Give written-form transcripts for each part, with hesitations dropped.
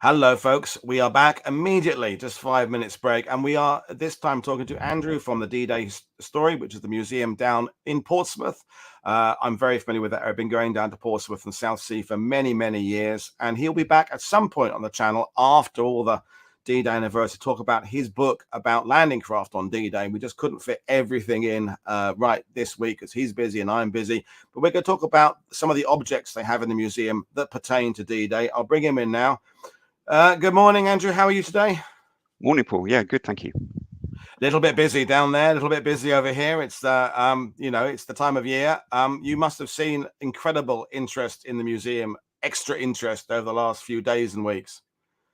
Hello, folks. We are back immediately, just 5 minutes break. And we are this time talking to Andrew from the D-Day Story, which is the museum down in Portsmouth. I'm very familiar with that. I've been going down to Portsmouth and South Sea for many, many years. And he'll be back at some point on the channel after all the D-Day anniversary to talk about his book about landing craft on D-Day. We just couldn't fit everything in right this week because he's busy and I'm busy. But we're going to talk about some of the objects they have in the museum that pertain to D-Day. I'll bring him in now. Good morning, Andrew. How are you today? Morning, Paul. Yeah, good, thank you. Little bit busy down there, a little bit busy over here. It's the it's the time of year. You must have seen incredible interest in the museum, extra interest over the last few days and weeks.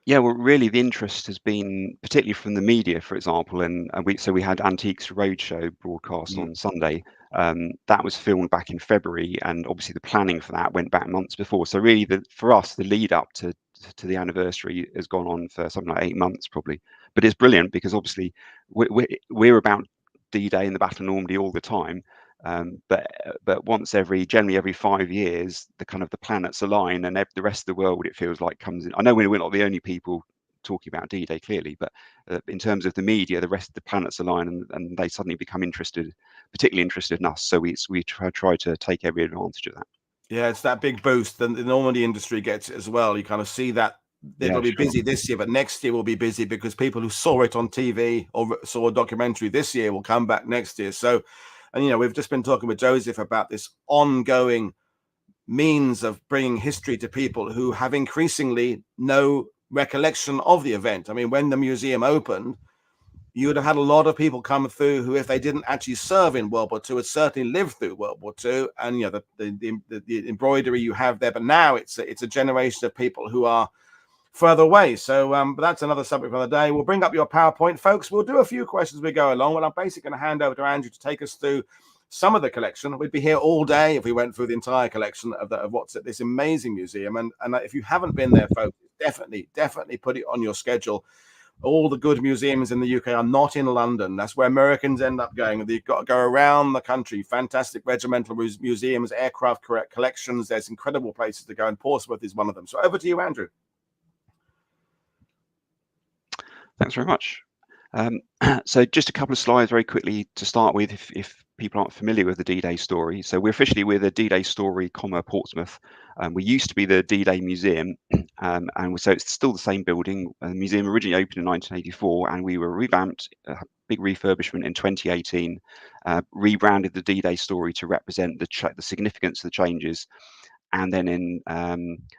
Yeah, well, really, the interest has been particularly from the media, for example, and we had Antiques Roadshow broadcast on Sunday. That was filmed back in February, and obviously the planning for that went back months before. So really, for us, the lead up to the anniversary has gone on for something like 8 months probably. But it's brilliant because obviously we're about D-Day and the Battle of Normandy all the time. But generally every 5 years, the planets align, and the rest of the world, it feels like, comes in. I know we're not the only people talking about D-Day clearly, but in terms of the media, the rest of the planets align, and they suddenly become particularly interested in us. So we try to take every advantage of that. Yeah, it's that big boost. The Normandy industry gets it as well. You kind of see that it'll be busy this year, but next year will be busy because people who saw it on TV or saw a documentary this year will come back next year. So, and we've just been talking with Joseph about this ongoing means of bringing history to people who have increasingly no recollection of the event. I mean, when the museum opened, you would have had a lot of people come through who, if they didn't actually serve in World War II, had certainly lived through World War II. And the embroidery you have there, but now it's a generation of people who are further away. So but that's another subject for the day. We'll bring up your PowerPoint, folks. We'll do a few questions as we go along. Well, I'm basically going to hand over to Andrew to take us through some of the collection. We'd be here all day if we went through the entire collection of what's at this amazing museum. And if you haven't been there, folks, definitely put it on your schedule. All the good museums in the UK are not in London. That's where Americans end up going. They've got to go around the country. Fantastic regimental museums, aircraft collections. There's incredible places to go, and Portsmouth is one of them. So over to you, Andrew. Thanks very much. So just a couple of slides very quickly to start with, if people aren't familiar with the D-Day story. So we're officially with the D-Day Story, Portsmouth. We used to be the D-Day Museum, and so it's still the same building. The museum originally opened in 1984, and we were revamped, big refurbishment in 2018, rebranded the D-Day Story to represent the significance of the changes. And then in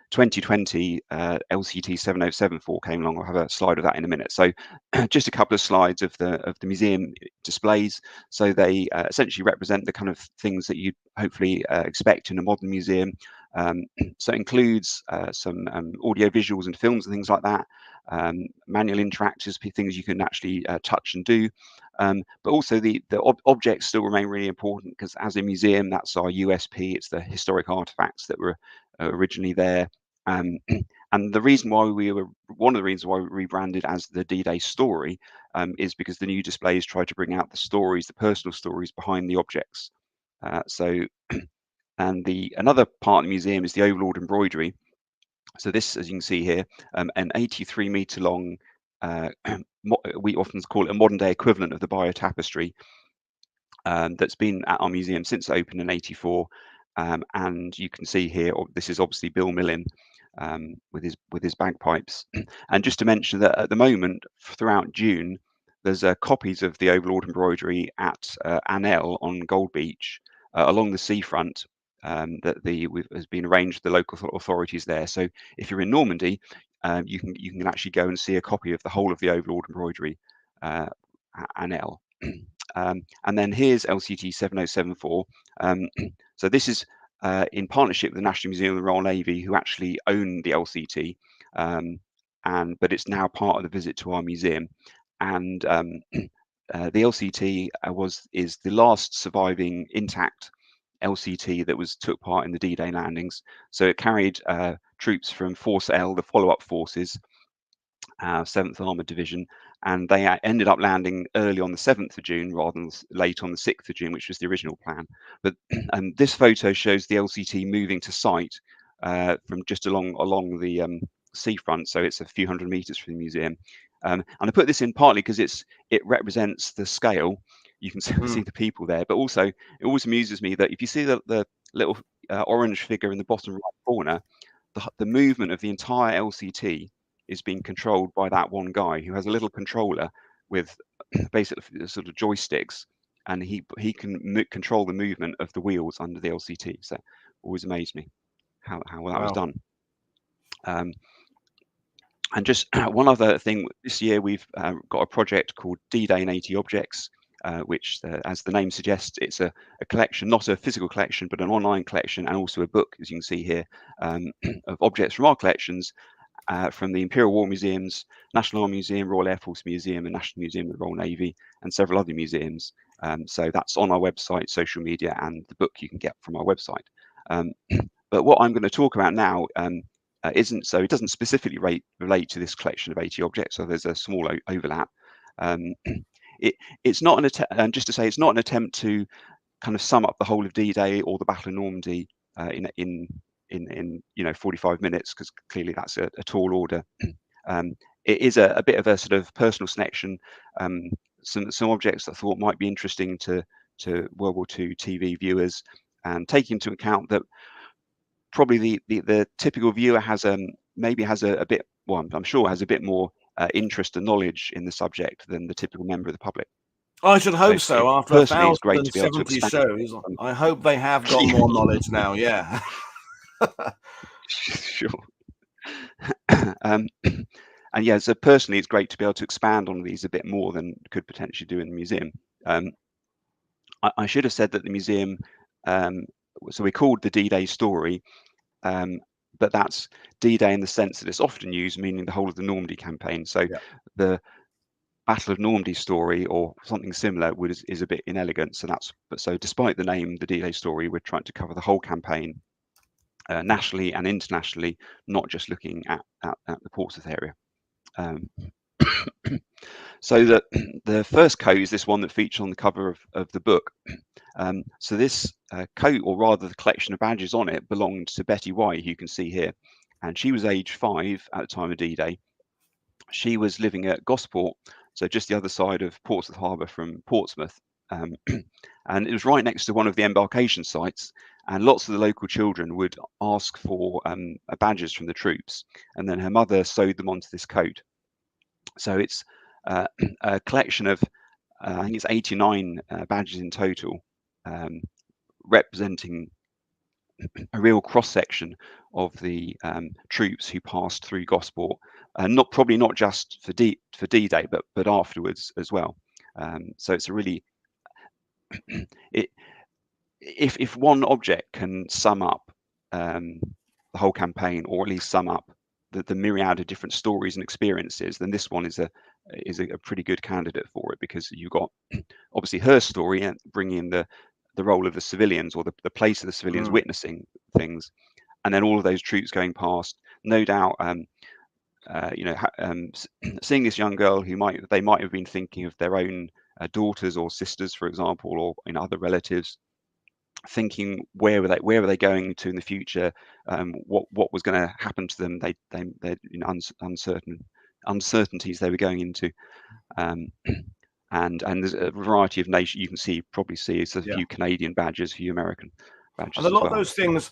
2020, LCT 7074 came along. I'll have a slide of that in a minute. So just a couple of slides of the museum displays. So they essentially represent the kind of things that you'd hopefully expect in a modern museum. So it includes some audio visuals and films and things like that, manual interactors, things you can actually touch and do. But also the objects still remain really important, because as a museum, that's our USP. It's the historic artifacts that were originally there. And the reason why one of the reasons why we rebranded as the D-Day Story is because the new displays try to bring out the stories, the personal stories behind the objects. And another part of the museum is the overlord embroidery. So this, as you can see here, an 83-meter long, we often call it a modern day equivalent of the Bio tapestry, that's been at our museum since it opened in '84. And you can see here, this is obviously Bill Millin with his bagpipes. And just to mention that at the moment, throughout June, there's copies of the overlord embroidery at Anel on Gold Beach along the seafront. That has been arranged with the local authorities there. So if you're in Normandy, you can actually go and see a copy of the whole of the overlord embroidery at Anel. And then here's LCT 7074. So this is in partnership with the National Museum of the Royal Navy, who actually own the LCT, but it's now part of the visit to our museum. And the LCT is the last surviving intact LCT that took part in the D-Day landings. So it carried troops from Force L, the follow-up forces, 7th Armoured Division, and they ended up landing early on the 7th of June rather than late on the 6th of June, which was the original plan. But this photo shows the LCT moving to site from just along the seafront, so it's a few hundred meters from the museum. And I put this in partly because it represents the scale. You can see the people there, but also it always amuses me that if you see the little orange figure in the bottom right corner, the movement of the entire LCT is being controlled by that one guy who has a little controller with basically sort of joysticks, and he can control the movement of the wheels under the LCT. So always amazed me how that was done. And just one other thing, this year we've got a project called DDay and 80 Objects, which, as the name suggests, it's a collection, not a physical collection, but an online collection, and also a book, as you can see here, of objects from our collections, from the Imperial War Museums, National Army Museum, Royal Air Force Museum, and National Museum of the Royal Navy, and several other museums. So that's on our website, social media, and the book you can get from our website. But what I'm going to talk about now it doesn't specifically relate to this collection of 80 objects, so there's a small overlap. It's not an attempt, just to say, it's not an attempt to kind of sum up the whole of D-Day or the Battle of Normandy in 45 minutes, because clearly that's a tall order. It is a bit of a sort of personal selection, some objects that I thought might be interesting to World War II TV viewers, and taking into account that probably the typical viewer has maybe has a bit, well, I'm sure has a bit more interest and knowledge in the subject than the typical member of the public. I should hope so. After personally, it's great to be able to 1,070 shows, I hope they have got more knowledge now. Yeah. Sure. And yeah, so personally, it's great to be able to expand on these a bit more than could potentially do in the museum. I should have said that the museum, so we called the D-Day story, but that's D-Day in the sense that it's often used, meaning the whole of the Normandy campaign. So the Battle of Normandy story or something similar is a bit inelegant. So despite the name, the D-Day story, we're trying to cover the whole campaign, nationally and internationally, not just looking at the Portsmouth area. So the first coat is this one that features on the cover of the book. So this coat, or rather the collection of badges on it, belonged to Betty White, who you can see here, and she was age 5 at the time of D-Day. She was living at Gosport, so just the other side of Portsmouth Harbour from Portsmouth, and it was right next to one of the embarkation sites, and lots of the local children would ask for badges from the troops, and then her mother sewed them onto this coat. So it's a collection of, I think it's 89 badges in total, representing a real cross-section of the troops who passed through Gosport, and probably not just for D-Day, but afterwards as well. So it's a really, if one object can sum up the whole campaign, or at least sum up the myriad of different stories and experiences, then this one is a pretty good candidate for it, because you've got obviously her story and bringing in the role of the civilians, or the place of the civilians witnessing things, and then all of those troops going past. No doubt, seeing this young girl who they might have been thinking of their own daughters or sisters, for example, or other relatives, thinking where were they going to in the future, what was going to happen to them. They uncertainties they were going into, and there's a variety of nations. You can probably see it's a few Canadian badges, a few American badges, and a lot of those things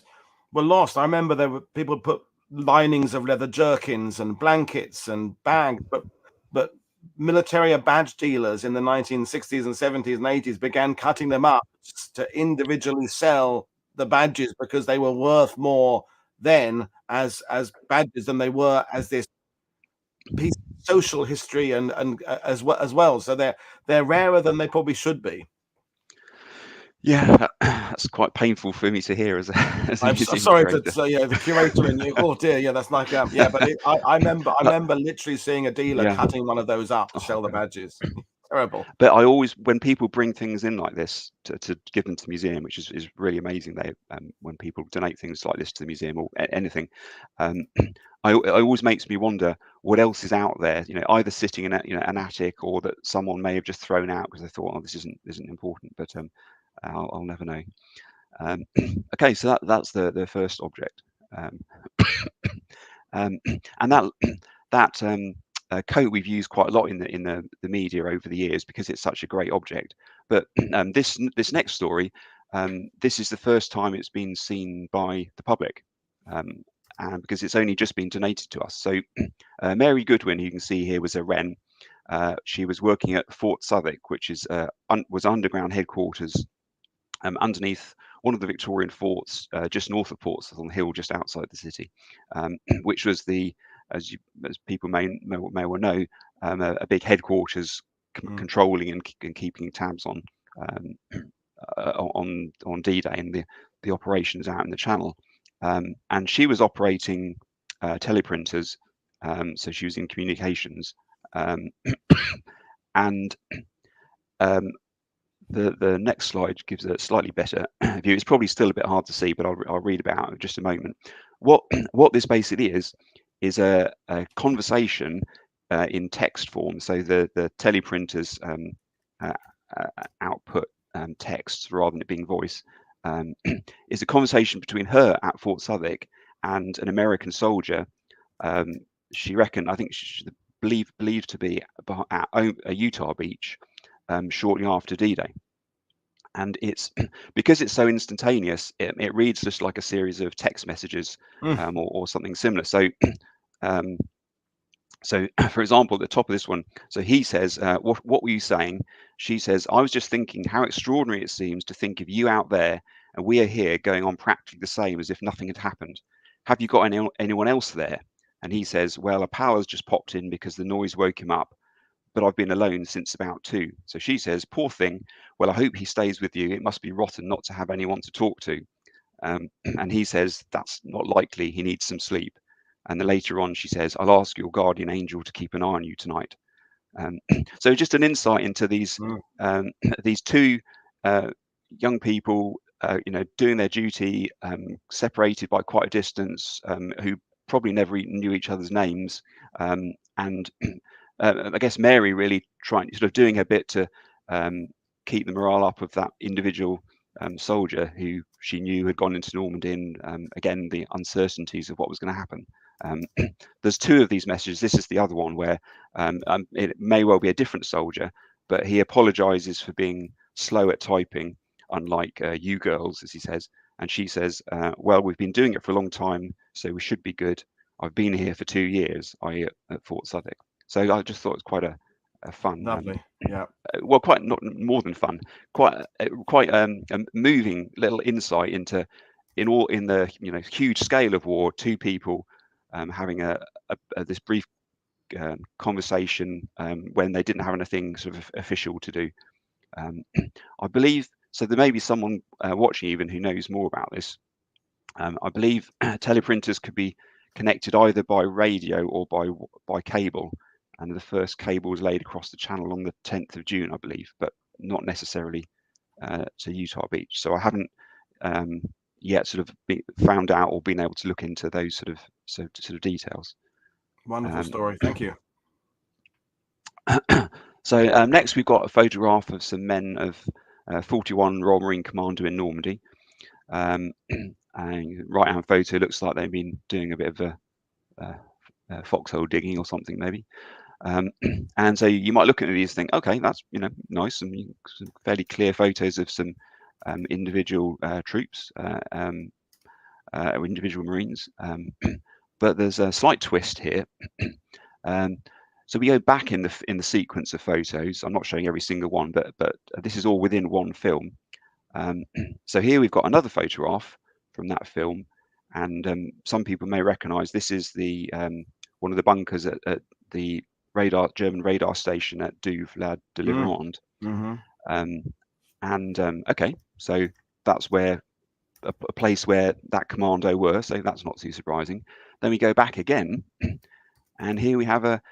were lost. I remember there were people put linings of leather jerkins and blankets and bags, but military badge dealers in the 1960s and 70s and 80s began cutting them up to individually sell the badges, because they were worth more then as badges than they were as this piece of social history and as well. So they're rarer than they probably should be. Yeah, that's quite painful for me to hear as I'm sorry to say, the curator in you. Oh dear, yeah, that's like but I remember literally seeing a dealer cutting one of those up to sell the badges. Terrible. But I always, when people bring things in like this to give them to the museum, which is really amazing, when people donate things like this to the museum or anything, it always makes me wonder what else is out there, either sitting in an attic, or that someone may have just thrown out because they thought, oh, this isn't important. But I'll never know. Okay, so that's the first object. and that coat we've used quite a lot in the media over the years because it's such a great object. But this next story, this is the first time it's been seen by the public, and because it's only just been donated to us. So Mary Goodwin, who you can see here, was a Wren. She was working at Fort Southwark, which is was underground headquarters underneath one of the Victorian forts, just north of Portsmouth on the hill just outside the city, which was as people may well know, a big headquarters controlling and keeping tabs on D-Day and the operations out in the Channel. And she was operating teleprinters, so she was in communications, and the next slide gives a slightly better view. It's probably still a bit hard to see, but I'll read about it in just a moment. What this basically is a conversation in text form. So the teleprinters output texts rather than it being voice is a conversation between her at Fort Southwark and an American soldier. She reckoned, I think she's believed to be at a Utah beach shortly after D-Day. And it's because it's so instantaneous, it reads just like a series of text messages or something similar. So for example, at the top of this one, so he says, what were you saying? She says, I was just thinking how extraordinary it seems to think of you out there and we are here going on practically the same as if nothing had happened. Have you got anyone else there? And he says, well, a power's just popped in because the noise woke him up, but I've been alone since about 2. So she says, poor thing. Well, I hope he stays with you. It must be rotten not to have anyone to talk to. And he says, that's not likely. He needs some sleep. And then later on, she says, I'll ask your guardian angel to keep an eye on you tonight. So just an insight into these two young people, doing their duty, separated by quite a distance, who probably never knew each other's names. And I guess Mary really trying, sort of doing her bit to keep the morale up of that individual soldier who she knew had gone into Normandy, and again, the uncertainties of what was going to happen. There's 2 of these messages. This is the other one where it may well be a different soldier, but he apologizes for being slow at typing, unlike you girls, as he says. And she says, well, we've been doing it for a long time, so we should be good. I've been here for 2 years, i.e. at Fort Southwark. So I just thought it was quite a fun, lovely, yeah. Well, quite not more than fun, quite a moving little insight into in the huge scale of war, 2 people having this brief conversation when they didn't have anything sort of official to do. I believe so. There may be someone watching even who knows more about this. I believe teleprinters could be connected either by radio or by cable, and the first cable was laid across the Channel on the 10th of June, I believe, but not necessarily to Utah Beach. So I haven't yet sort of found out or been able to look into those sort of details. Wonderful story, thank you. So next we've got a photograph of some men of 41 Royal Marine Commando in Normandy. And right-hand photo looks like they've been doing a bit of a foxhole digging or something maybe. And so you might look at these and think, okay, that's nice, and some fairly clear photos of some individual troops, individual Marines. But there's a slight twist here. So we go back in the sequence of photos. I'm not showing every single one, but this is all within one film. So here we've got another photograph from that film, and some people may recognise this is the one of the bunkers at the German radar station at WW2TV Brigadier. Okay, so that's where a place where that commando were. So that's not too surprising. Then we go back again, and here we have a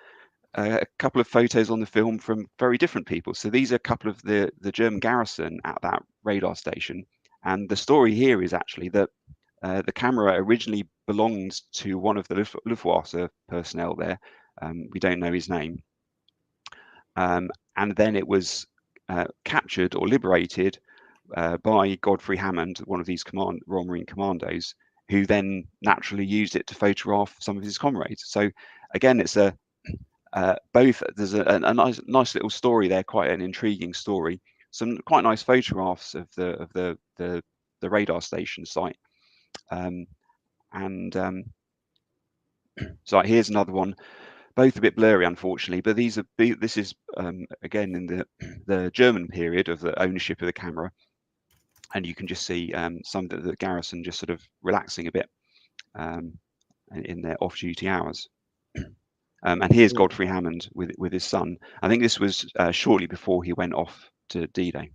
couple of photos on the film from very different people. So these are a couple of the German garrison at that radar station. And the story here is actually that the camera originally belonged to one of the Luftwaffe personnel there. We don't know his name. And then it was captured or liberated by Godfrey Hammond, one of these Royal Marine Commandos, who then naturally used it to photograph some of his comrades. So again, it's a both. There's a nice little story there, quite an intriguing story. Some quite nice photographs of the radar station site, so here's another one. Both a bit blurry, unfortunately, but this is again in the German period of the ownership of the camera, and you can just see some of the garrison just sort of relaxing a bit in their off-duty hours. And here's Godfrey Hammond with his son. I think this was shortly before he went off to D-Day.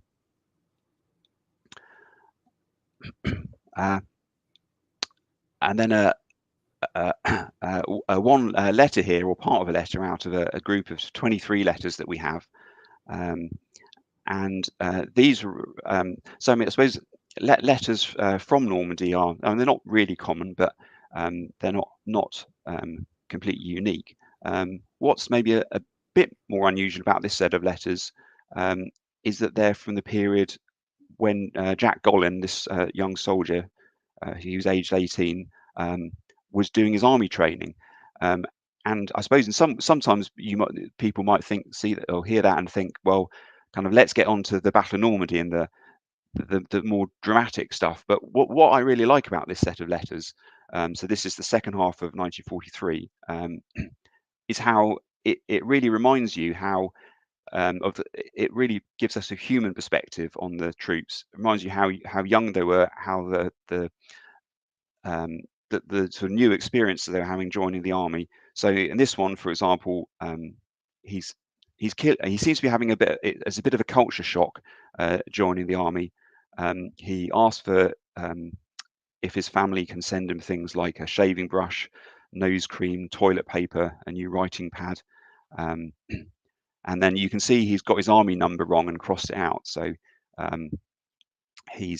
And then one letter here, or part of a letter out of a group of 23 letters that we have. And these are, so I mean, I suppose letters from Normandy are, I mean, they're not really common, but they're not completely unique. What's maybe a bit more unusual about this set of letters is that they're from the period when Jack Golen, this young soldier, he was aged 18, was doing his army training. And I suppose sometimes people might see that or hear that and think, well, kind of let's get on to the Battle of Normandy and the more dramatic stuff. But what I really like about this set of letters, so this is the second half of 1943, is how it really reminds you how it really gives us a human perspective on the troops. It reminds you how young they were, how the sort of new experience that they were having joining the army. So in this one, for example, he's killed. He seems to be having a bit of a culture shock joining the army. He asked for if his family can send him things like a shaving brush, nose cream, toilet paper, a new writing pad. And then you can see he's got his army number wrong and crossed it out. So he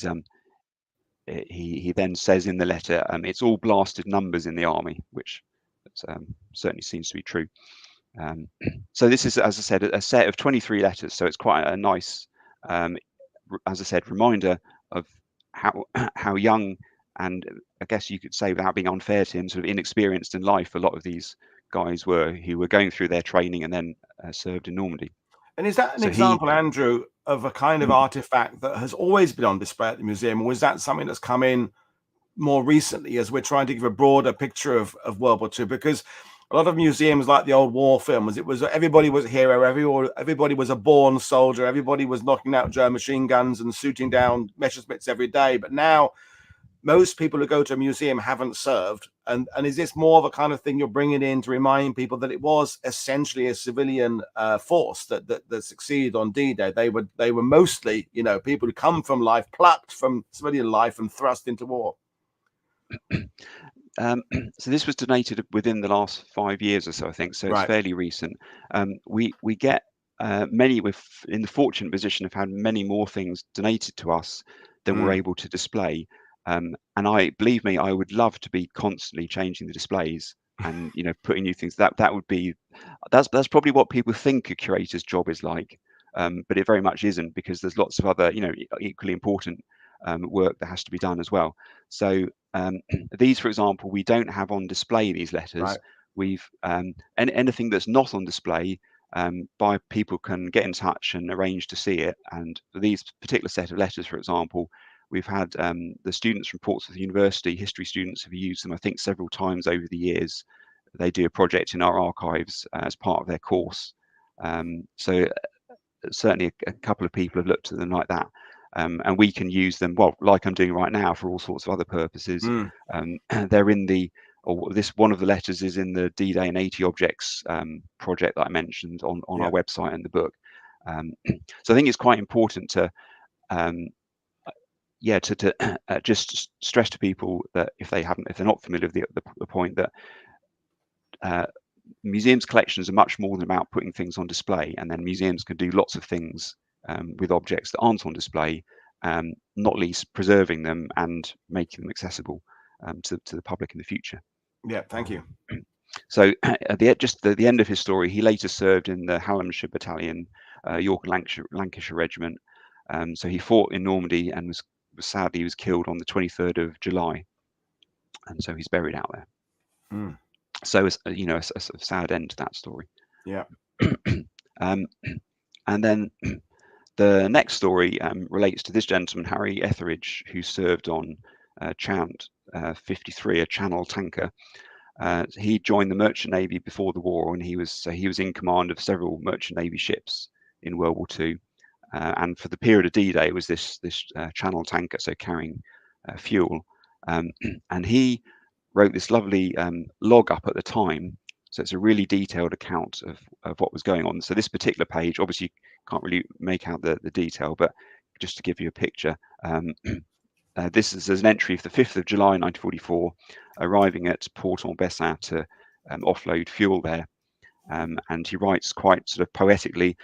then says in the letter, it's all blasted numbers in the army, which certainly seems to be true. So this is, as I said, a set of 23 letters. So it's quite a nice, as I said, reminder of how young, and I guess you could say, without being unfair to him, sort of inexperienced in life, a lot of these guys were, who were going through their training and then served in Normandy. And is that an example, Andrew, of a kind of artifact that has always been on display at the museum, or is that something that's come in more recently as we're trying to give a broader picture of World War II? Because a lot of museums, like the old war films, it was everybody was a hero, everybody was a born soldier, everybody was knocking out German machine guns and shooting down Messerschmitts every day. But now most people who go to a museum haven't served, and is this more of a kind of thing you're bringing in to remind people that it was essentially a civilian force that succeeded on D-Day? They were mostly, you know, people who come from life, plucked from civilian life and thrust into war. So this was donated within the last 5 years or so, I think. So it's fairly recent. We get many, in the fortunate position of having many more things donated to us than we're able to display. And believe me, I would love to be constantly changing the displays and, you know, putting new things. That would be, that's probably what people think a curator's job is like, but it very much isn't, because there's lots of other, you know, equally important work that has to be done as well. So these, for example, we don't have on display these letters. We've anything that's not on display, people can get in touch and arrange to see it. And for these particular set of letters, for example, we've had the students from Portsmouth University, history students, have used them, I think, several times over the years. They do a project in our archives as part of their course. So certainly a couple of people have looked at them like that. And we can use them, well, like I'm doing right now, for all sorts of other purposes. They're in one of the letters is in the D-Day and 80 Objects project that I mentioned on our website and the book. So I think it's quite important to just stress to people that if they're not familiar with the point that museums' collections are much more than about putting things on display, and then museums can do lots of things with objects that aren't on display, not least preserving them and making them accessible to the public in the future. Yeah, thank you. So at the end of his story, he later served in the Hallamshire Battalion, York and Lancashire Regiment. So he fought in Normandy and was sadly killed on the 23rd of July. and so he's buried out there. Mm. So it's, you know, a sort of sad end to that story. Yeah. And then the next story relates to this gentleman, Harry Etheridge, who served on Chant 53, a Channel tanker. He joined the Merchant Navy before the war, and he was in command of several Merchant Navy ships in World War II. And for the period of D-Day, it was this Channel tanker, so carrying fuel. And he wrote this lovely log up at the time. So it's a really detailed account of what was going on. So this particular page, obviously, you can't really make out the detail, but just to give you a picture, this is an entry for the 5th of July 1944, arriving at Port-en-Bessin to offload fuel there. And he writes quite sort of poetically,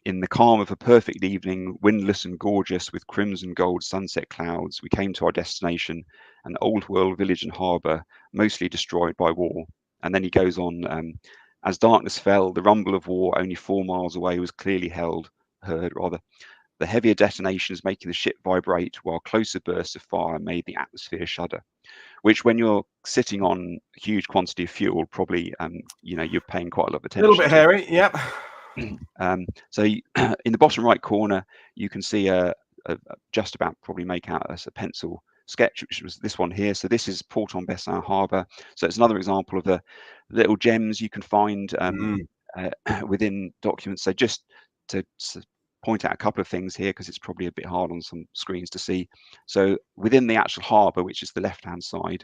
in the calm of a perfect evening, windless and gorgeous with crimson gold sunset clouds, we came to our destination, an old world village and harbour, mostly destroyed by war. And then he goes on, as darkness fell, the rumble of war only 4 miles away was clearly heard, the heavier detonations making the ship vibrate, while closer bursts of fire made the atmosphere shudder. Which, when you're sitting on a huge quantity of fuel, probably you know, you're paying quite a lot of attention. A little bit hairy, yep. So in the bottom right corner, you can see just about probably make out as a pencil sketch, which was this one here. So this is Port-en-Bessin harbour. So it's another example of the little gems you can find within documents. So just to point out a couple of things here, because it's probably a bit hard on some screens to see. So within the actual harbour, which is the left-hand side,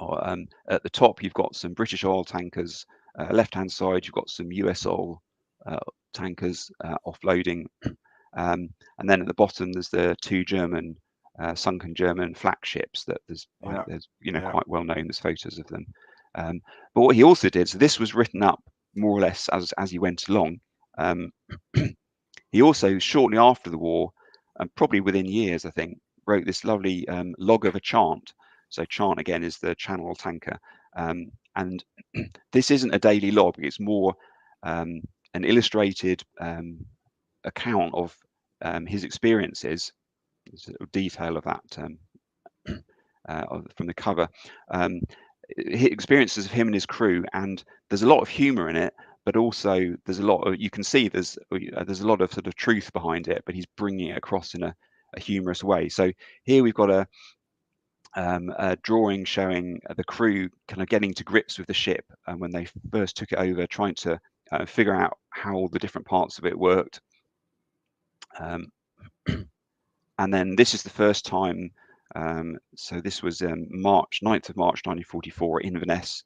at the top, you've got some British oil tankers. Left-hand side, you've got some US oil tankers offloading. And then at the bottom, there's the 2 German sunken German flak ships that there's you know, quite well known. There's photos of them. But what he also did, so this was written up more or less as he went along. He also, shortly after the war, and probably within years, I think, wrote this lovely log of a Chant. So Chant, again, is the Channel tanker. And this isn't a daily log. It's more an illustrated account of his experiences. There's a little detail of that from the cover. Experiences of him and his crew, and there's a lot of humor in it, but also there's a lot of, you can see there's a lot of sort of truth behind it, but he's bringing it across in a humorous way. So here we've got a drawing showing the crew kind of getting to grips with the ship, and when they first took it over, trying to figure out how all the different parts of it worked. And then this is the first time, so this was 9th of March 1944 in Inverness,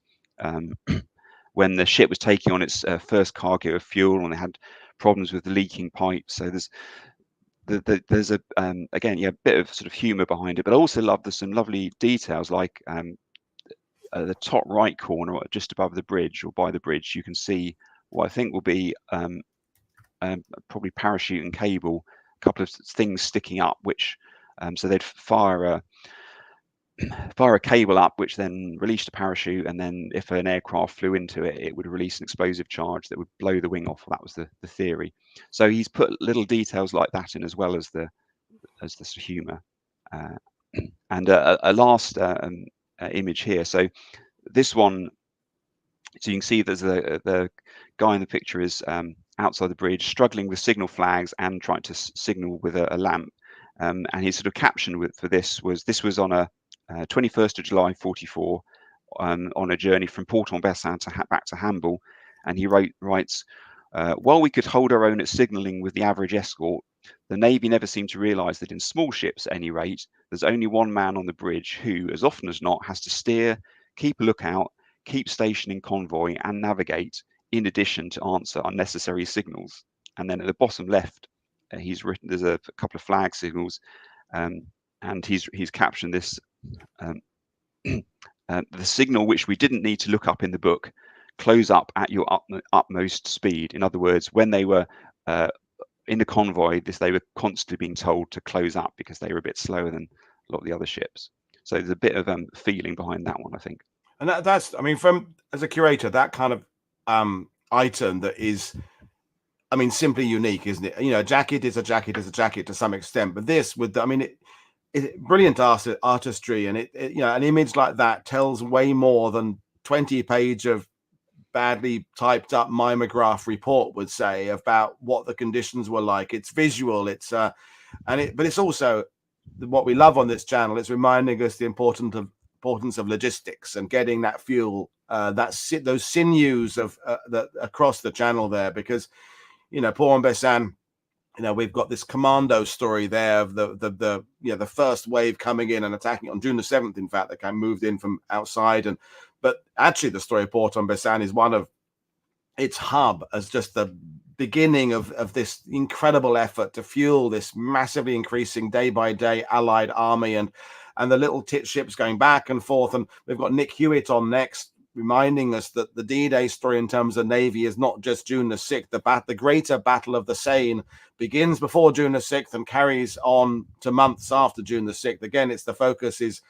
when the ship was taking on its first cargo of fuel, and they had problems with the leaking pipes. So there's a again, yeah, a bit of sort of humor behind it, but I also love there's some lovely details, like at the top right corner, or just above the bridge or by the bridge, you can see what I think will be probably parachute and cable, a couple of things sticking up, which so they'd fire a cable up, which then released a parachute, and then if an aircraft flew into it, it would release an explosive charge that would blow the wing off. That was the theory. So he's put little details like that in, as well as the humour. And a last image here. So this one, so you can see there's the guy in the picture is outside the bridge, struggling with signal flags and trying to signal with a lamp. And his sort of caption for this was on a 21st of July 44, on a journey from Port-en-Bessin back to Hamble, and he writes, while we could hold our own at signalling with the average escort, the Navy never seemed to realise that in small ships, at any rate, there's only one man on the bridge who, as often as not, has to steer, keep a lookout, keep station in convoy, and navigate, in addition to answer unnecessary signals. And then at the bottom left, he's written, there's a couple of flag signals, and he's captioned this, the signal which we didn't need to look up in the book, close up at your utmost speed. In other words, when they were in the convoy, they were constantly being told to close up because they were a bit slower than a lot of the other ships. So there's a bit of feeling behind that one, I think. And that's, I mean, from as a curator, that kind of item that is, I mean, simply unique, isn't it? You know, a jacket is a jacket to some extent, but this with, I mean, brilliant artistry, and it you know, an image like that tells way more than 20-page of badly typed up mimeograph report would say about what the conditions were like. It's visual, it's but it's also what we love on this channel. It's reminding us the importance of logistics and getting that fuel, those sinews of across the channel there, because you know, Paul and Bessan, you know, we've got this commando story there of the first wave coming in and attacking on June the 7th. In fact, they kind of moved in from outside, but actually the story of Port en Bessin is one of its hub as just the beginning of this incredible effort to fuel this massively increasing day by day Allied army, and the little tit ships going back and forth. And we've got Nick Hewitt on next, reminding us that the D-Day story in terms of Navy is not just June the 6th. The greater Battle of the Seine begins before June the 6th and carries on to months after June the 6th. Again, it's the focus is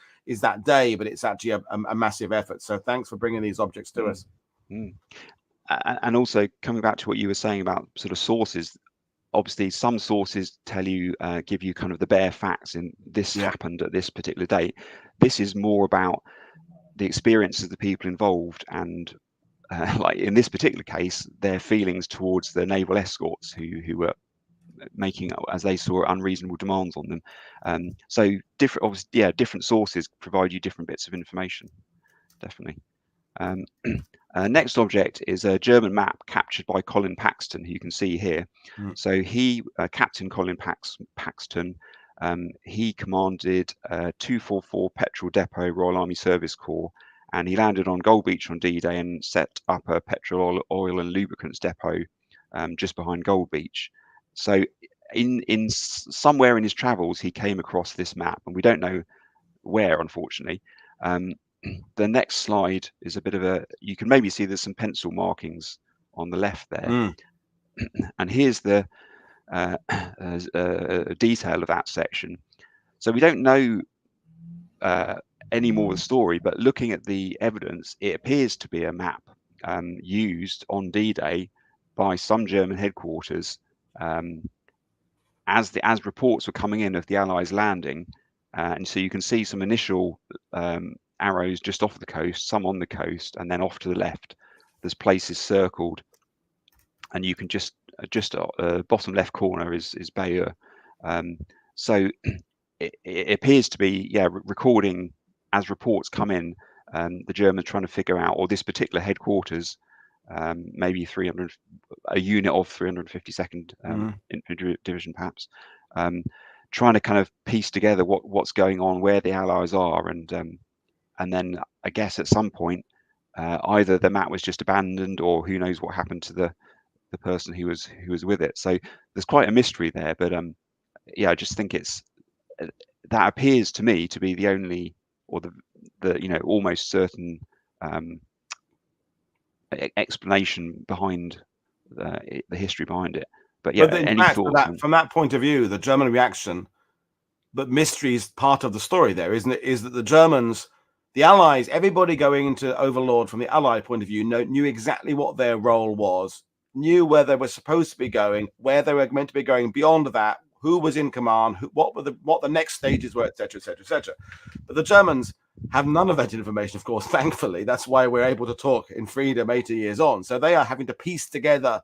that day, but it's actually a massive effort. So thanks for bringing these objects to us. And also coming back to what you were saying about sort of sources, obviously some sources tell you, give you kind of the bare facts in this happened at this particular date. This is more about the experiences of the people involved, and like in this particular case, their feelings towards the naval escorts who were making, as they saw, unreasonable demands on them. So different sources provide you different bits of information, definitely. Next object is a German map captured by Colin Paxton, who you can see here. So he, Captain Colin Paxton, he commanded 244 Petrol Depot Royal Army Service Corps, and he landed on Gold Beach on D-Day and set up a petrol, oil and lubricants depot just behind Gold Beach. So in somewhere in his travels, he came across this map, and we don't know where, unfortunately. The next slide is a bit of a, you can maybe see there's some pencil markings on the left there. And here's the detail of that section. So we don't know any more of the story, but looking at the evidence, it appears to be a map used on D-Day by some German headquarters as reports were coming in of the Allies landing. And so you can see some initial arrows just off the coast, some on the coast, and then off to the left there's places circled, and you can just bottom left corner is Bayeux. So it appears to be recording as reports come in, the Germans trying to figure out, or this particular headquarters, maybe a unit of 352nd Infantry Division perhaps, trying to kind of piece together what's going on, where the Allies are, and then I guess at some point either the map was just abandoned, or who knows what happened to the person who was with it. So there's quite a mystery there, but I just think it's that appears to me to be the only, or the almost certain explanation behind the history behind it. But any thoughts from that point of view, the German reaction, but mystery is part of the story there, isn't it? Is that the Germans, the Allies, everybody going into Overlord from the Allied point of view knew exactly what their role was, knew where they were supposed to be going, where they were meant to be going. Beyond that, who was in command, what the next stages were, etc., etc., etc. But the Germans have none of that information, of course. Thankfully, that's why we're able to talk in freedom 80 years on. So they are having to piece together,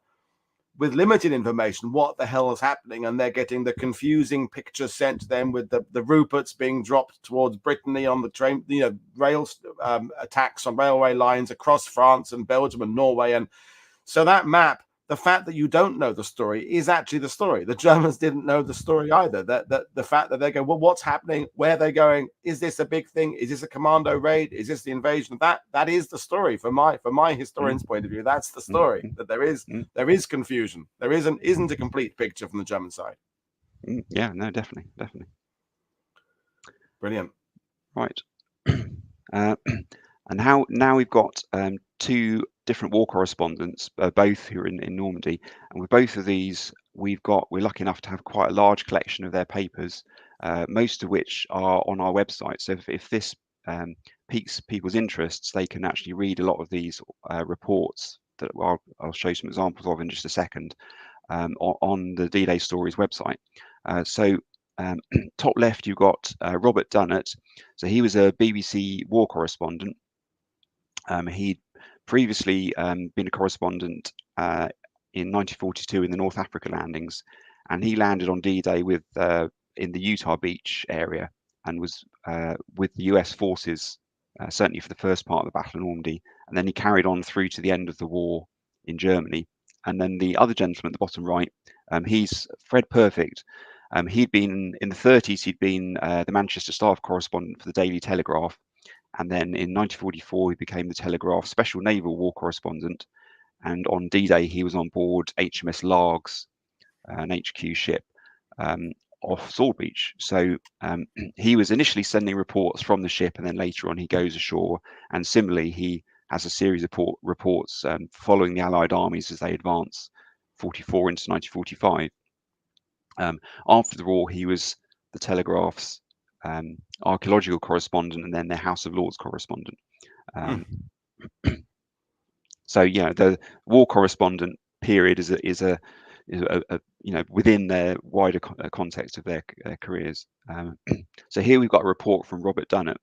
with limited information, what the hell is happening, and they're getting the confusing picture sent to them with the Ruperts being dropped towards Brittany on the train, rail attacks on railway lines across France and Belgium and Norway. And so that map, the fact that you don't know the story is actually the story. The Germans didn't know the story either. That the fact that they go, well, what's happening? Where are they going? Is this a big thing? Is this a commando raid? Is this the invasion? That is the story from my historian's point of view. That's the story. That there is confusion. There isn't a complete picture from the German side. Yeah, no, definitely. Brilliant. Right. And now we've got two different war correspondents, both who are in Normandy, and with both of these we're lucky enough to have quite a large collection of their papers, most of which are on our website. So if this piques people's interests, they can actually read a lot of these reports that I'll show you some examples of in just a second, on the D-Day Stories website. So top left, you've got Robert Dunnett. So he was a BBC war correspondent. He'd previously been a correspondent in 1942 in the North Africa landings, and he landed on D-Day with in the Utah Beach area, and was with the US forces certainly for the first part of the Battle of Normandy, and then he carried on through to the end of the war in Germany. And then the other gentleman at the bottom right, he's Fred Perfect. He'd been in the 30s, he'd been the Manchester staff correspondent for the Daily Telegraph, and then in 1944 he became the Telegraph special naval war correspondent, and on D-Day he was on board HMS Largs, an HQ ship off Sword Beach. So he was initially sending reports from the ship, and then later on he goes ashore, and similarly he has a series of reports following the Allied armies as they advance 44 into 1945. After the war he was the Telegraph's archaeological correspondent, and then their House of Lords correspondent. So yeah, the war correspondent period is a within their wider context of their careers. So here we've got a report from Robert Dunnett,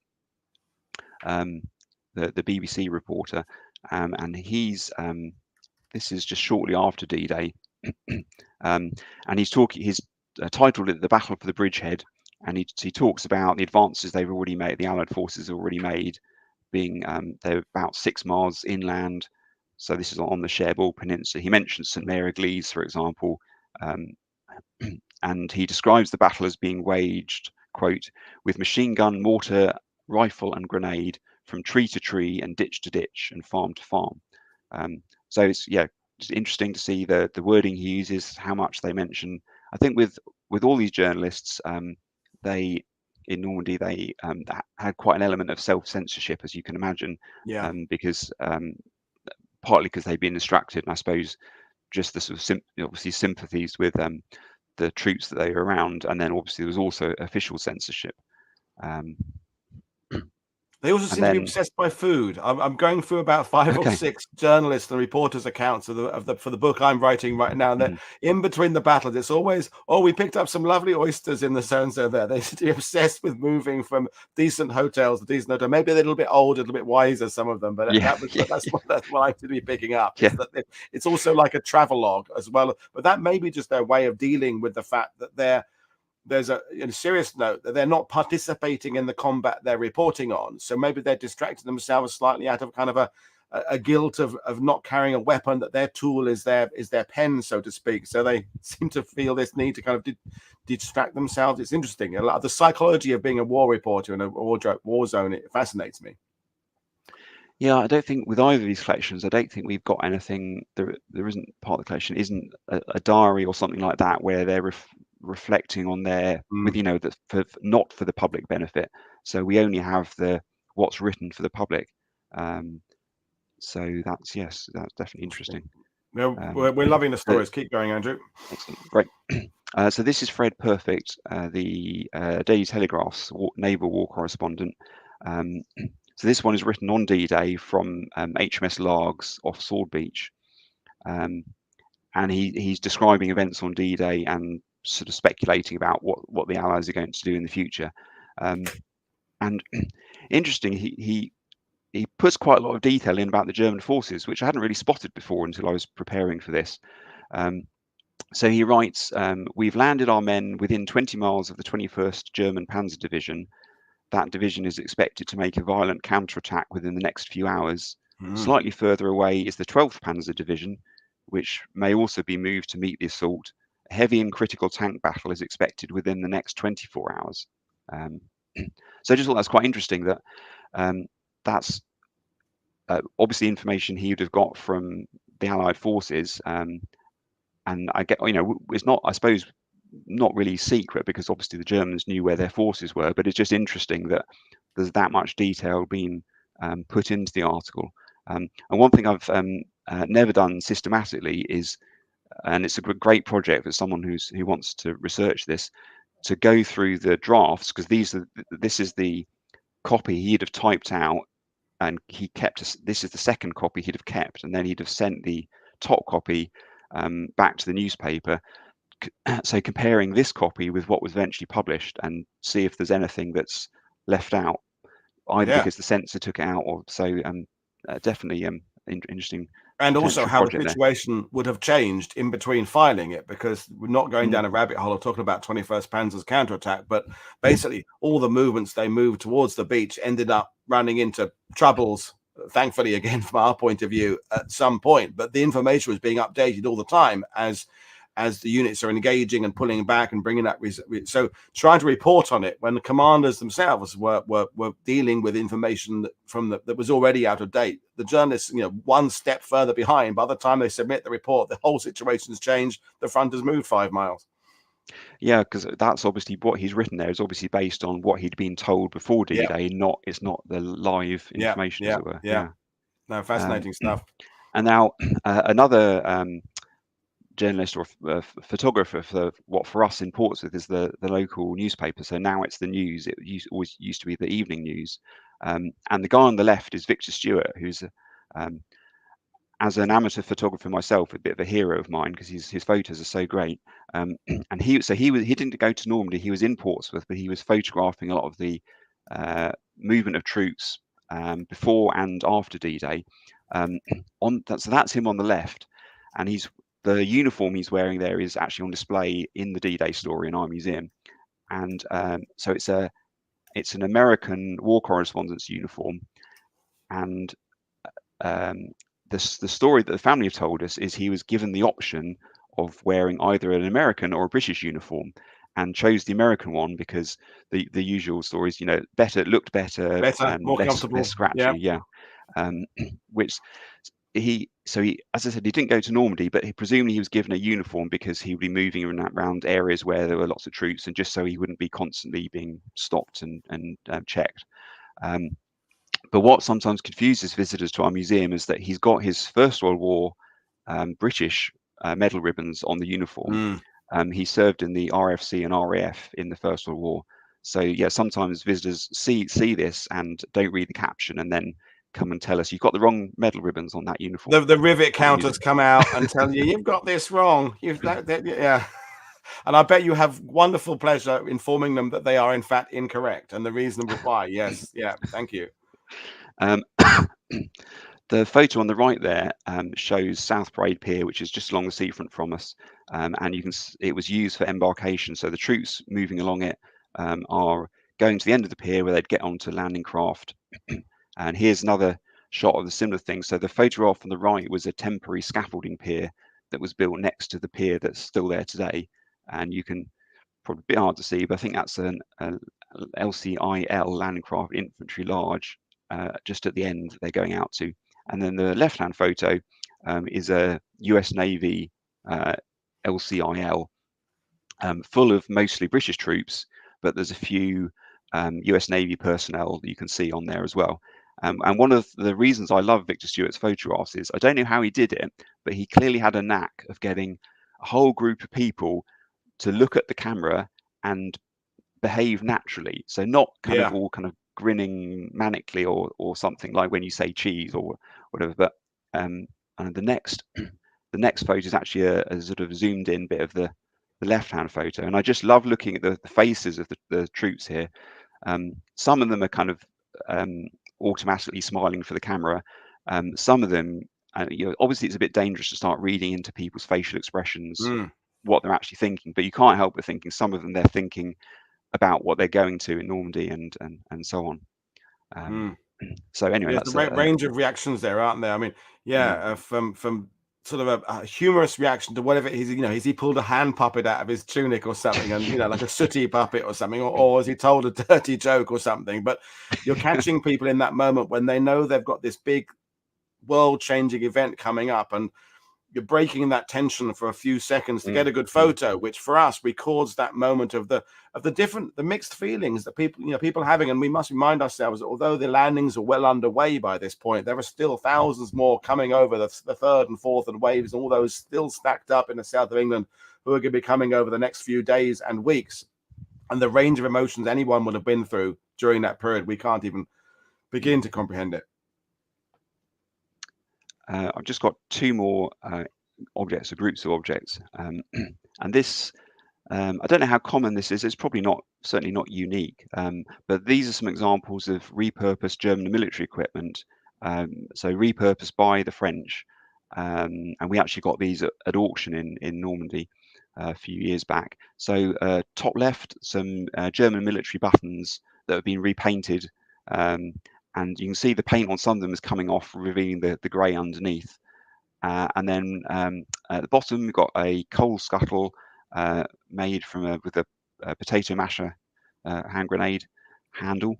the BBC reporter, and he's this is just shortly after D-Day, and he's titled it "The Battle for the Bridgehead," and he talks about the advances they've already made, the Allied forces have already made, being they're about 6 miles inland. So this is on the Cherbourg Peninsula. He mentions St. Mary Eglise, for example, and he describes the battle as being waged, quote, with machine gun, mortar, rifle and grenade from tree to tree and ditch to ditch and farm to farm. So it's interesting to see the wording he uses, how much they mention. I think with all these journalists, they in Normandy they had quite an element of self-censorship, as you can imagine, because partly because they've been distracted, and I suppose just the sort of obviously sympathies with the troops that they were around, and then obviously there was also official censorship. They also seem to be obsessed by food. I'm going through about 5 or 6 journalists and reporters' accounts for the book I'm writing right now. And in between the battles, it's always, we picked up some lovely oysters in the so-and-so there. They seem to be obsessed with moving from decent hotels to decent hotels. Maybe a little bit old, a little bit wiser, some of them, but that's what I seem to be picking up. It's also like a travelogue as well. But that may be just their way of dealing with the fact that there's a serious note that they're not participating in the combat they're reporting on. So maybe they're distracting themselves slightly out of kind of a guilt of not carrying a weapon, that their tool is their pen, so to speak. So they seem to feel this need to kind of distract themselves. It's interesting. A lot of the psychology of being a war reporter in a war zone, it fascinates me. Yeah, I don't think with either of these collections, I don't think we've got anything. There isn't part of the collection isn't a diary or something like that where they're reflecting on their with not for the public benefit. So we only have what's written for the public. So that's definitely interesting. We're loving the stories. Keep going, Andrew. Excellent, great. So this is Fred Perfect, the Daily Telegraph's naval war correspondent. So this one is written on D-Day from HMS Largs off Sword Beach, and he's describing events on D-Day and sort of speculating about what the Allies are going to do in the future. And interesting, he puts quite a lot of detail in about the German forces, which I hadn't really spotted before until I was preparing for this. So he writes, we've landed our men within 20 miles of the 21st German Panzer Division. That division is expected to make a violent counterattack within the next few hours. Slightly further away is the 12th Panzer Division, which may also be moved to meet the assault. A heavy and critical tank battle is expected within the next 24 hours. So I just thought that's quite interesting that that's obviously information he would have got from the Allied forces. And I get, it's not, I suppose, not really secret, because obviously the Germans knew where their forces were, but it's just interesting that there's that much detail being put into the article. And one thing I've never done systematically is, and it's a great project for someone who wants to research this, to go through the drafts, because this is the copy he'd have typed out, and he kept this is the second copy he'd have kept, and then he'd have sent the top copy back to the newspaper so comparing this copy with what was eventually published and see if there's anything that's left out, either because the censor took it out or so. Definitely interesting. And also how the project situation would have changed in between filing it, because we're not going down a rabbit hole of talking about 21st Panzer's counterattack, but basically all the movements they moved towards the beach ended up running into troubles, thankfully, again, from our point of view, at some point. But the information was being updated all the time as the units are engaging and pulling back and bringing up. So trying to report on it when the commanders themselves were dealing with information that was already out of date. The journalists, one step further behind. By the time they submit the report, the whole situation's changed. The front has moved 5 miles. Yeah, because that's obviously what he's written there is obviously based on what he'd been told before D-Day. It's not the live information, as it were. Yeah. No, fascinating stuff. And now another journalist or photographer for what for us in Portsmouth is the local newspaper. So now it's the News. It always used to be the Evening News. And the guy on the left is Victor Stewart, who's as an amateur photographer myself, a bit of a hero of mine because his photos are so great. And he didn't go to Normandy. He was in Portsmouth, but he was photographing a lot of the movement of troops before and after D-Day. So that's him on the left, and the uniform he's wearing there is actually on display in the D-Day story in our museum. And so it's an American war correspondent's uniform. And the story that the family have told us is he was given the option of wearing either an American or a British uniform, and chose the American one because the usual stories, looked better and more comfortable, less scratchy. Which he, as I said, he didn't go to Normandy, but presumably he was given a uniform because he would be moving around areas where there were lots of troops, and just so he wouldn't be constantly being stopped and checked. But what sometimes confuses visitors to our museum is that he's got his First World War British medal ribbons on the uniform. He served in the RFC and RAF in the First World War. So sometimes visitors see this and don't read the caption, and then come and tell us you've got the wrong medal ribbons on that uniform. The rivet counters come out and tell you you've got this wrong. And I bet you have wonderful pleasure informing them that they are in fact incorrect and the reasonable why. Yes, thank you. The photo on the right there shows South Parade Pier, which is just along the seafront from us, and it was used for embarkation. So the troops moving along it are going to the end of the pier where they'd get onto landing craft. And here's another shot of the similar thing. So the photograph on the right was a temporary scaffolding pier that was built next to the pier that's still there today. And you can probably a bit hard to see, but I think that's an LCIL landing craft infantry large just at the end they're going out to. And then the left-hand photo is a US Navy LCIL full of mostly British troops, but there's a few US Navy personnel that you can see on there as well. And one of the reasons I love Victor Stewart's photographs is I don't know how he did it, but he clearly had a knack of getting a whole group of people to look at the camera and behave naturally. So not all kind of grinning manically or something like when you say cheese or whatever. But and the next photo is actually a sort of zoomed in bit of the left-hand photo, and I just love looking at the faces of the troops here. Some of them are kind of automatically smiling for the camera. Some of them, obviously it's a bit dangerous to start reading into people's facial expressions, what they're actually thinking, but you can't help but thinking some of them they're thinking about what they're going to in Normandy and so on. So anyway, there's a range of reactions there, aren't there? I mean, from sort of a humorous reaction to whatever he's, has he pulled a hand puppet out of his tunic or something, and like a sooty puppet or something, or has he told a dirty joke or something? But you're catching people in that moment when they know they've got this big world-changing event coming up, and you're breaking that tension for a few seconds to get a good photo, which for us records that moment of the mixed feelings that people having. And we must remind ourselves that although the landings are well underway by this point, there are still thousands more coming over the third and fourth and waves, and all those still stacked up in the south of England who are going to be coming over the next few days and weeks. And the range of emotions anyone would have been through during that period, we can't even begin to comprehend it. I've just got two more objects or groups of objects. And this, I don't know how common this is. It's probably not, certainly not unique. But these are some examples of repurposed German military equipment. So repurposed by the French. And we actually got these at auction in Normandy a few years back. So top left, some German military buttons that have been repainted. And you can see the paint on some of them is coming off, revealing the grey underneath. And then at the bottom, we've got a coal scuttle made from with a potato masher hand grenade handle.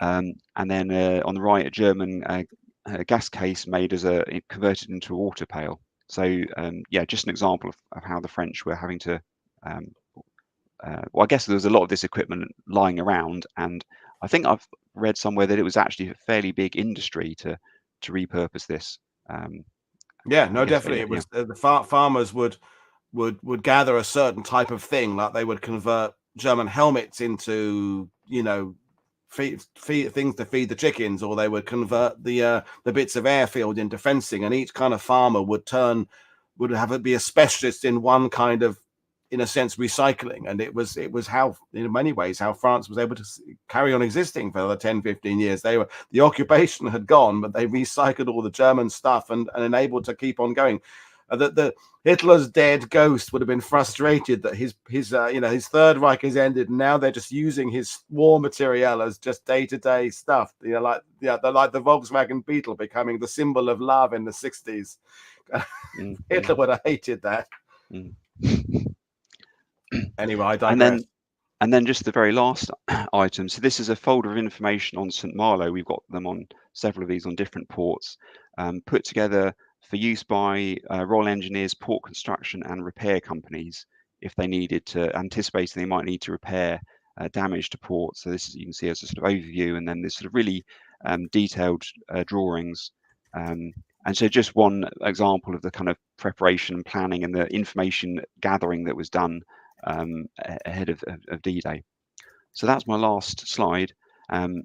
And then on the right, a German gas case made as converted into a water pail. So yeah, just an example of how the French were having to. Well, I guess there was a lot of this equipment lying around, and I think I've read somewhere that it was actually a fairly big industry to repurpose this. Yeah, no, definitely. It was the farmers would gather a certain type of thing, like they would convert German helmets into, you know, feed things to feed the chickens, or they would convert the bits of airfield into fencing, and each kind of farmer would have it be a specialist in one kind of, in a sense, recycling. And it was how, in many ways, how France was able to carry on existing for the 10-15 years. The occupation had gone, but they recycled all the German stuff and enabled to keep on going. The Hitler's dead ghost would have been frustrated that his Third Reich has ended, and now they're just using his war material as just day-to-day stuff. You know, like the Volkswagen Beetle becoming the symbol of love in the 60s. Hitler would have hated that. Anyway, I digress. And then just the very last item. So this is a folder of information on St. Malo. We've got them on several of these on different ports, put together for use by Royal Engineers, port construction and repair companies if they needed to, anticipating they might need to repair damage to ports. So this is, you can see as a sort of overview, and then there's sort of really detailed drawings. And so just one example of the kind of preparation and planning and the information gathering that was done ahead of D-Day. So that's my last slide. And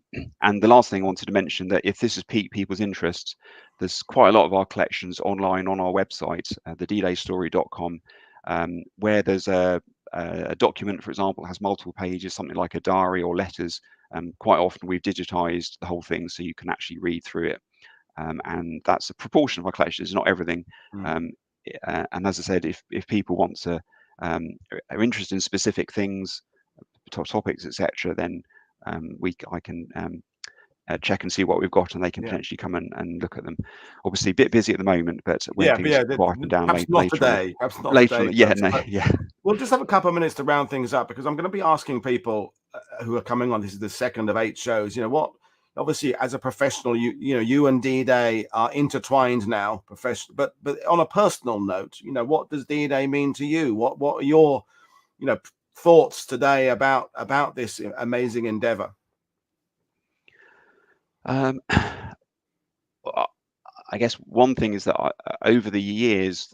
the last thing I wanted to mention, that if this has piqued people's interest, there's quite a lot of our collections online on our website, the DDayStory.com, where there's a document, for example, has multiple pages, something like a diary or letters. Quite often we've digitized the whole thing so you can actually read through it. And that's a proportion of our collection, it's not everything. And as I said, if people want to, are interested in specific things, topics, etc., then I can check and see what we've got, and they can potentially come and look at them. Obviously, a bit busy at the moment, but when things quieten down later today. We'll just have a couple of minutes to round things up, because I'm going to be asking people who are coming on. This is the second of 8 shows. You know what? Obviously, as a professional, you and D-Day are intertwined now, professional. But on a personal note, you know, what does D-Day mean to you? What are your, you know, thoughts today about this amazing endeavor? I guess one thing is that over the years,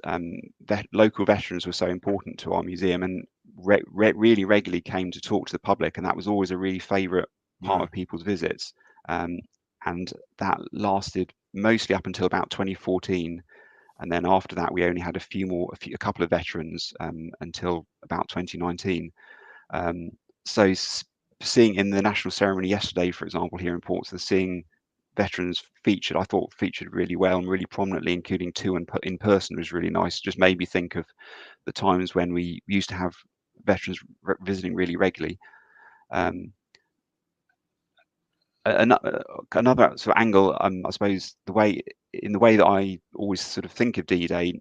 local veterans were so important to our museum, and really regularly came to talk to the public, and that was always a really favourite part of people's visits. And that lasted mostly up until about 2014, and then after that we only had a couple of veterans until about 2019. So seeing in the national ceremony yesterday, for example, here in Portsmouth, seeing veterans featured, I thought featured really well and really prominently, including 2 in person, was really nice. Just made me think of the times when we used to have veterans visiting really regularly. Another sort of angle, I suppose, the way that I always sort of think of D-Day,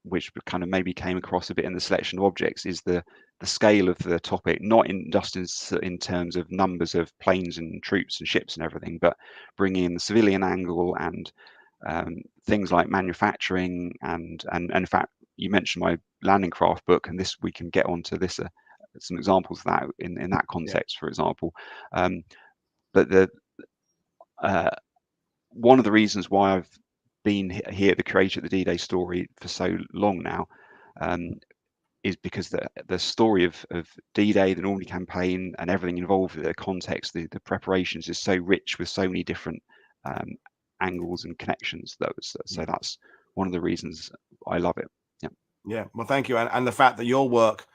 which kind of maybe came across a bit in the selection of objects, is the scale of the topic, not just in terms of numbers of planes and troops and ships and everything, but bringing in the civilian angle and things like manufacturing and in fact, you mentioned my landing craft book, and this we can get onto this some examples of that in that context, for example. But one of the reasons why I've been here at the Creator of the D-Day Story for so long now is because the story of D-Day, the Normandy campaign, and everything involved with the context, the preparations is so rich with so many different angles and connections. So that's one of the reasons I love it. Yeah. Yeah, well, thank you, and the fact that your work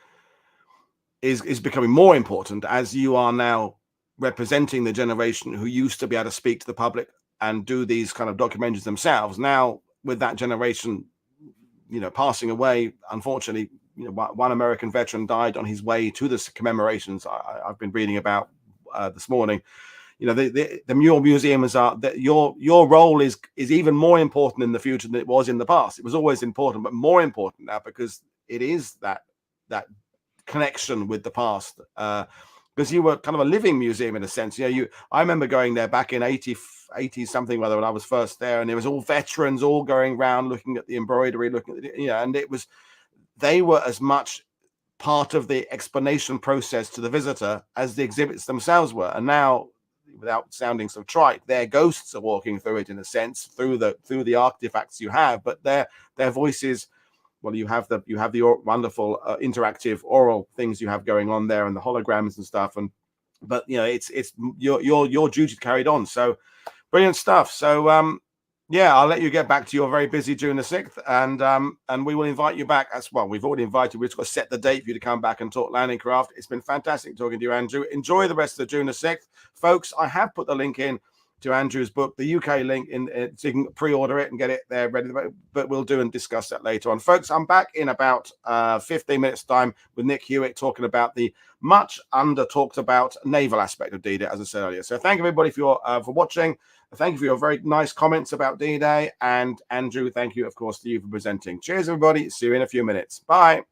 is becoming more important as you are now representing the generation who used to be able to speak to the public and do these kind of documentaries themselves. Now, with that generation, passing away, unfortunately, one American veteran died on his way to the commemorations I've been reading about this morning. The mural museums are that your role is even more important in the future than it was in the past. It was always important, but more important now because it is that connection with the past. Because you were kind of a living museum in a sense. I remember going there back in 80 something, whether when I was first there, and it was all veterans all going around looking at the embroidery, looking at and they were as much part of the explanation process to the visitor as the exhibits themselves were. And now, without sounding so trite, their ghosts are walking through it in a sense, through the artifacts you have, but their voices. Well, you have the wonderful interactive oral things you have going on there, and the holograms and stuff. But it's your duty carried on. So brilliant stuff. So yeah, I'll let you get back to your very busy June the 6th, and we will invite you back as well. We've already invited. We've just got to set the date for you to come back and talk landing craft. It's been fantastic talking to you, Andrew. Enjoy the rest of the June the 6th, folks. I have put the link in to Andrew's book, the UK link, so you can pre-order it and get it there ready. But we'll do and discuss that later on, folks. I'm back in about 15 minutes time with Nick Hewitt talking about the much under talked about naval aspect of D-Day, as I said earlier. So thank everybody for watching. Thank you for your very nice comments about D-Day, and Andrew, thank you, of course, to you for presenting. Cheers, everybody. See you in a few minutes. Bye.